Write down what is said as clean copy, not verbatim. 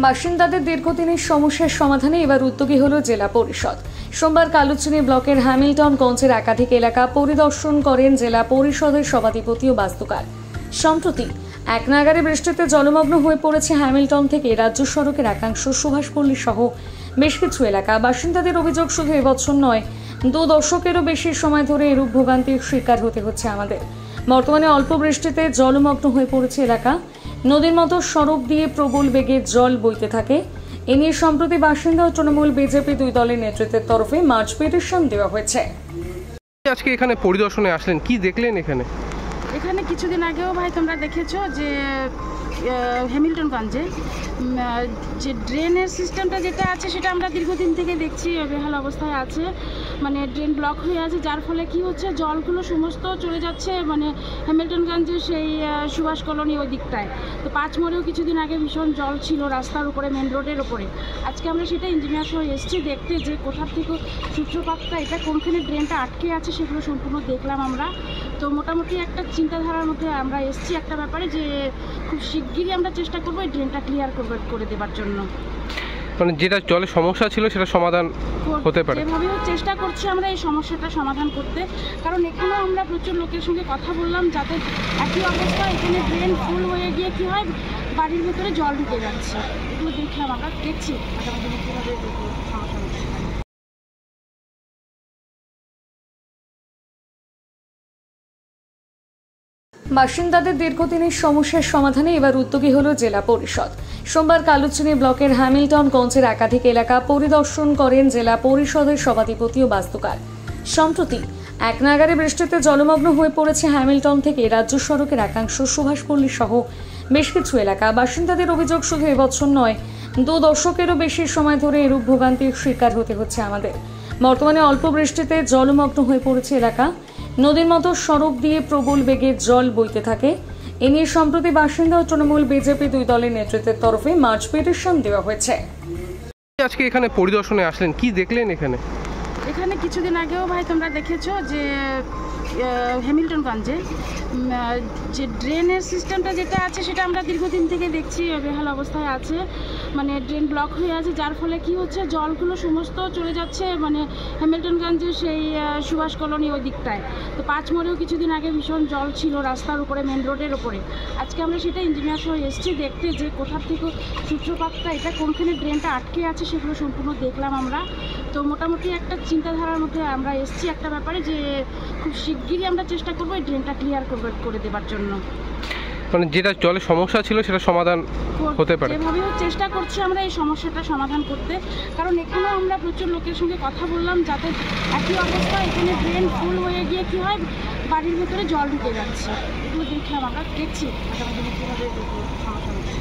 বাসিন্দাদের দীর্ঘদিনের সমস্যার সমাধানে এবার উদ্যোগী হল জেলা পরিষদ। সোমবার কালুচিনি ব্লকের হ্যামিল্টনগঞ্জের একাধিক এলাকা পরিদর্শন করেন জেলা পরিষদের সভাধিপতি ও বাস্তুকার। সম্প্রতি এক নাগারে বৃষ্টিতে জলমগ্ন হয়ে পড়েছে হ্যামিল্টন থেকে রাজ্য সড়কের একাংশ, সুভাষপল্লী সহ বেশ কিছু এলাকা। বাসিন্দাদের অভিযোগ, শুধু এবছর নয়, 2 দশকেরও বেশি সময় ধরে এরূপ ভোগান্তির শিকার হতে হচ্ছে আমাদের। বর্তমানে অল্প বৃষ্টিতে জলমগ্ন হয়ে পড়েছে এলাকা, নদীর মতো সড়ক দিয়ে প্রবল বেগে জল বইতে থাকে। এ নিয়ে সম্প্রতি বাসিন্দা ও তৃণমূল বিজেপি 2 দলের নেতৃত্বের তরফে মার্চ পিটিশন দেওয়া হয়েছে। আজকে এখানে পরিদর্শনে আসলেন, কি দেখলেন এখানে? এখানে কিছুদিন আগেও ভাই তোমরা দেখেছো যে হ্যামিল্টনগঞ্জে যে ড্রেনের সিস্টেমটা যেটা আছে সেটা আমরা দীর্ঘদিন থেকে দেখছি বেহাল অবস্থায় আছে। মানে ড্রেন ব্লক হয়ে আছে, যার ফলে কি হচ্ছে, জলগুলো সমস্ত চলে যাচ্ছে মানে হ্যামিল্টনগঞ্জের সেই সুভাষ কলোনি ওই দিকটায়। তো 5 মোড়েও কিছুদিন আগে ভীষণ জল ছিল রাস্তার উপরে, মেন রোডের উপরে। আজকে আমরা সেটা ইঞ্জিনিয়ার সহ এসেছি দেখতে যে কোথার থেকে সূত্রপাতটা, এটা কোনখানে ড্রেনটা আটকে আছে সেগুলো সম্পূর্ণ দেখলাম আমরা। তো মোটামুটি একটা চিন্তাধারার মধ্যে আমরা এসেছি একটা ব্যাপারে, যে খুব শিগগিরই আমরা চেষ্টা করবো এই ড্রেনটা ক্লিয়ার করে দেওয়ার জন্য। মানে যেটা জলের সমস্যা ছিল সেটা সমাধান হতে পারে, যেভাবেও চেষ্টা করছি আমরা এই সমস্যাটা সমাধান করতে। কারণ এখানেও আমরা প্রচুর লোকের সঙ্গে কথা বললাম, যাতে একই অবস্থা, এখানে ড্রেন ফুল হয়ে গিয়ে কী হয়, বাড়ির ভেতরে জল ঢুকে যাচ্ছে। এগুলো দেখলাম, আমরা দেখছি আগামী দিনে কীভাবে সমস্যা হচ্ছে। বাসিন্দাদের দীর্ঘদিনের সমস্যার সমাধানে এবার উদ্যোগী হল জেলা পরিষদ। সোমবার কালুচিনি ব্লকের হ্যামিল্টনগঞ্জের একাধিক এলাকা পরিদর্শন করেন জেলা পরিষদের সভাধিপতি ও বাস্তুকার। সম্প্রতি এক নাগারে বৃষ্টিতে জলমগ্ন হয়ে পড়েছে হ্যামিল্টন থেকে রাজ্য সড়কের একাংশ, সুভাষপল্লী সহ বেশ কিছু এলাকা। বাসিন্দাদের অভিযোগ, শুধু এবছর নয়, 2 দশকেরও বেশি সময় ধরে এরূপ ভোগান্তির শিকার হতে হচ্ছে আমাদের। বর্তমানে অল্প বৃষ্টিতে জলমগ্ন হয়ে পড়েছে এলাকা, নদীর মতো সড়ক দিয়ে প্রবল বেগে জল বইতে থাকে। এ নিয়ে সম্প্রতি বাসিন্দা ও তৃণমূল বিজেপি 2 দলের নেতৃত্বের তরফে মার্চ পিটিশন দেওয়া হয়েছে। আজকে এখানে পরিদর্শনে আসলেন, কি দেখলেন এখানে? এখানে কিছুদিন আগেও ভাই তোমরা দেখেছো যে হ্যামিল্টনগঞ্জে যে ড্রেনের সিস্টেমটা যেটা আছে সেটা আমরা দীর্ঘদিন থেকে দেখছি বেহাল অবস্থায় আছে। মানে ড্রেন ব্লক হয়ে আছে, যার ফলে কি হচ্ছে, জলগুলো সমস্ত চলে যাচ্ছে মানে হ্যামিল্টনগঞ্জের সেই সুভাষ কলোনি ওই দিকটায়। তো 5 মোড়েও কিছুদিন আগে ভীষণ জল ছিল রাস্তার উপরে, মেন রোডের উপরে। আজকে আমরা সেটা ইঞ্জিনিয়ার সহ এসেছি দেখতে যে কোথার থেকে সূত্রপাতটা, এটা কোনখানে ড্রেনটা আটকে আছে সেগুলো সম্পূর্ণ দেখলাম আমরা। তো মোটামুটি একটা চিন্তাধারার মধ্যে আমরা এসেছি একটা ব্যাপারে, যে খুব শিগগিরই আমরা চেষ্টা করবো এই ড্রেনটা ক্লিয়ার করে দেওয়ার জন্য। মানে যেটা জলের সমস্যা ছিল সেটা সমাধান হতে পারে, যেভাবেও চেষ্টা করছি আমরা এই সমস্যাটা সমাধান করতে। কারণ এখানেও আমরা প্রচুর লোকের সঙ্গে কথা বললাম, যাতে একই অবস্থা, এখানে ড্রেন ফুল হয়ে গিয়ে কী হয়, বাড়ির ভেতরে জল ঢুকে যাচ্ছে। এগুলো দেখলাম, আমরা দেখছি আগামী দিনে কীভাবে সমস্যা হচ্ছে।